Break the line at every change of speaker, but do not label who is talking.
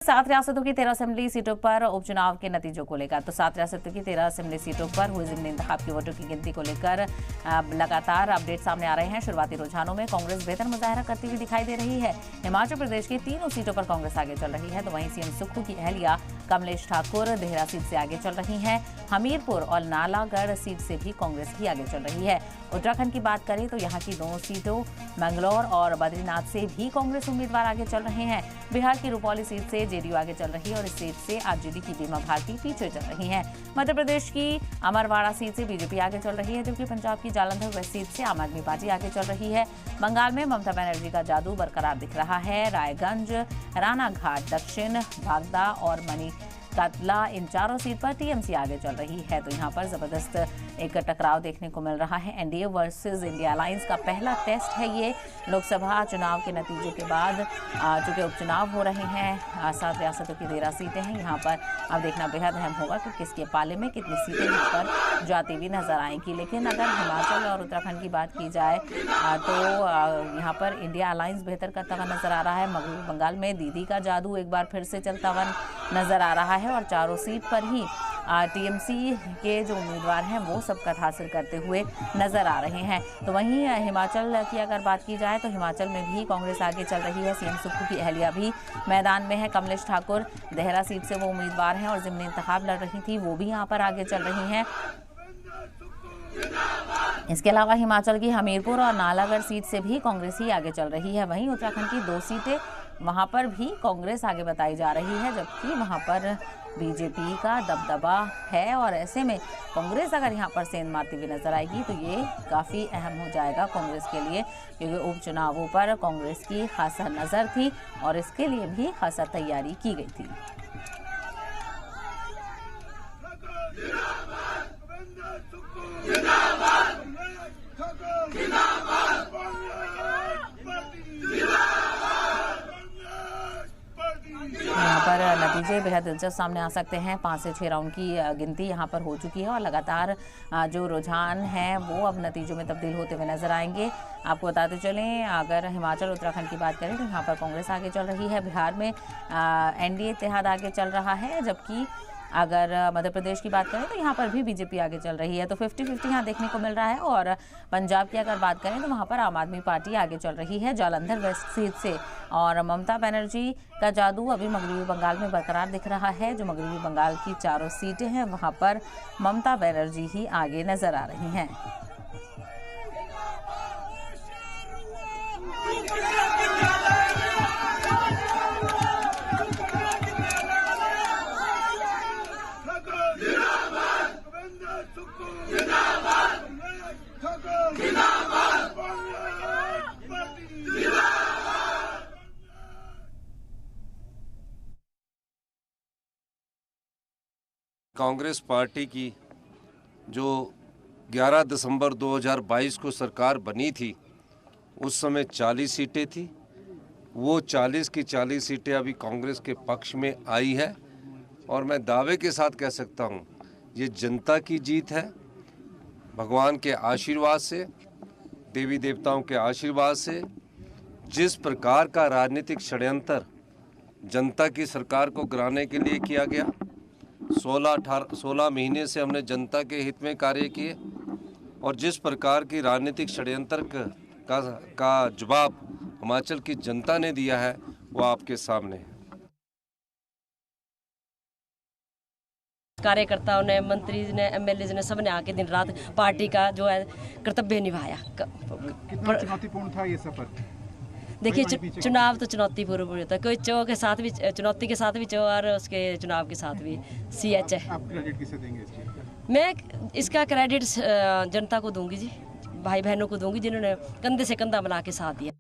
7 रियासतों की 13 असेंबली सीटों पर उपचुनाव के नतीजों को लेकर। तो 7 रियासतों की 13 असेंबली सीटों पर हुए ज़िमनी इंतखाब की वोटों की गिनती को लेकर लगातार अपडेट सामने आ रहे हैं। शुरुआती रुझानों में कांग्रेस बेहतर मुजाहरा करती हुई दिखाई दे रही है। हिमाचल प्रदेश की तीनों सीटों पर कांग्रेस आगे चल रही है, तो वहीं सीएम सुक्खू की अहलिया कमलेश ठाकुर देहरा सीट से आगे चल रही हैं। हमीरपुर और नालागढ़ सीट से भी कांग्रेस ही आगे चल रही है। उत्तराखंड की बात करें तो यहाँ की दोनों सीटों मंगलौर और बद्रीनाथ से भी कांग्रेस उम्मीदवार आगे चल रहे हैं। बिहार की रुपौली सीट से जेडीयू आगे चल रही है और इस सीट से आरजेडी की बीमा भारती पीछे चल रही है। मध्य प्रदेश की अमरवाड़ा सीट से बीजेपी आगे चल रही है, जबकि पंजाब की जालंधर वेस्ट सीट से आम आदमी पार्टी आगे चल रही है। बंगाल में ममता बनर्जी का जादू बरकरार दिख रहा है। रायगंज, रानाघाट, दक्षिण बागदा और मनी कातला इन चारों सीट पर टीएमसी आगे चल रही है। तो यहाँ पर जबरदस्त एक टकराव देखने को मिल रहा है। एनडीए वर्सेस इंडिया अलायंस का पहला टेस्ट है ये। लोकसभा चुनाव के नतीजों के बाद चूंकि उपचुनाव हो रहे हैं, 7 रियासतों की 13 सीटें हैं। यहाँ पर अब देखना बेहद अहम होगा कि किसके पाले में कितनी सीटें यहाँ पर जाती हुई नजर आएंगी। लेकिन अगर हिमाचल और उत्तराखंड की बात की जाए तो यहाँ पर इंडिया अलायंस बेहतर करता हुआ नजर आ रहा है। मगरबी बंगाल में दीदी का जादू एक बार फिर से चलता हुआ नजर आ रहा है और चारों सीट पर ही टीएमसी के जो उम्मीदवार हैं वो सबकत हासिल करते हुए नजर आ रहे हैं। तो वहीं हिमाचल की अगर बात की जाए तो हिमाचल में भी कांग्रेस आगे चल रही है। सीएम सुक्खू की अहलिया भी मैदान में है। कमलेश ठाकुर देहरा सीट से वो उम्मीदवार हैं और ज़िमनी इंतखाब लड़ रही थी, वो भी यहाँ पर आगे चल रही हैं। इसके अलावा हिमाचल की हमीरपुर और नालागढ़ सीट से भी कांग्रेस ही आगे चल रही है। वहीं उत्तराखंड की 2 सीटें वहां पर भी कांग्रेस आगे बताई जा रही है, जबकि वहां पर बीजेपी का दबदबा है। और ऐसे में कांग्रेस अगर यहां पर सेंध मारती हुई नजर आएगी तो ये काफ़ी अहम हो जाएगा कांग्रेस के लिए, क्योंकि उपचुनावों पर कांग्रेस की खासा नज़र थी और इसके लिए भी खासा तैयारी की गई थी। यहाँ पर नतीजे बेहद दिलचस्प सामने आ सकते हैं। 5 से 6 राउंड की गिनती यहाँ पर हो चुकी है और लगातार जो रुझान है वो अब नतीजों में तब्दील होते हुए नजर आएंगे। आपको बताते चलें, अगर हिमाचल उत्तराखंड की बात करें तो यहाँ पर कांग्रेस आगे चल रही है। बिहार में एनडीए इत्तेहाद आगे चल रहा है, जबकि अगर मध्य प्रदेश की बात करें तो यहाँ पर भी बीजेपी आगे चल रही है। तो 50-50 यहाँ देखने को मिल रहा है। और पंजाब की अगर बात करें तो वहाँ पर आम आदमी पार्टी आगे चल रही है जालंधर वेस्ट सीट से। और ममता बनर्जी का जादू अभी मगरबी बंगाल में बरकरार दिख रहा है। जो मगरबी बंगाल की चारों सीटें हैं वहाँ पर ममता बनर्जी ही आगे नजर आ रही हैं।
कांग्रेस पार्टी की जो 11 दिसंबर 2022 को सरकार बनी थी उस समय 40 सीटें थी। वो 40 की 40 सीटें अभी कांग्रेस के पक्ष में आई है और मैं दावे के साथ कह सकता हूँ ये जनता की जीत है। भगवान के आशीर्वाद से, देवी देवताओं के आशीर्वाद से जिस प्रकार का राजनीतिक षड्यंत्र जनता की सरकार को गिराने के लिए किया गया, 16 महीने से हमने जनता के हित में कार्य किए और जिस प्रकार की राजनीतिक षड्यंत्र का जवाब हिमाचल की जनता ने दिया है वो आपके सामने है।
कार्यकर्ताओं ने, मंत्री ने, एमएलए ने, सबने आके दिन रात पार्टी का जो है कर्तव्य निभाया।
कितना चुनौतीपूर्ण था ये सफर?
देखिए, चुनाव तो चुनौतीपूर्ण होता है। कोई चो के साथ भी चुनौती के साथ भी चो और उसके चुनाव के साथ भी CH है।
आप क्रेडिट किसे देंगे इस चीज़ का?
मैं इसका क्रेडिट जनता को दूंगी जी, भाई बहनों को दूंगी जिन्होंने कंधे से कंधा मिला के साथ दिया।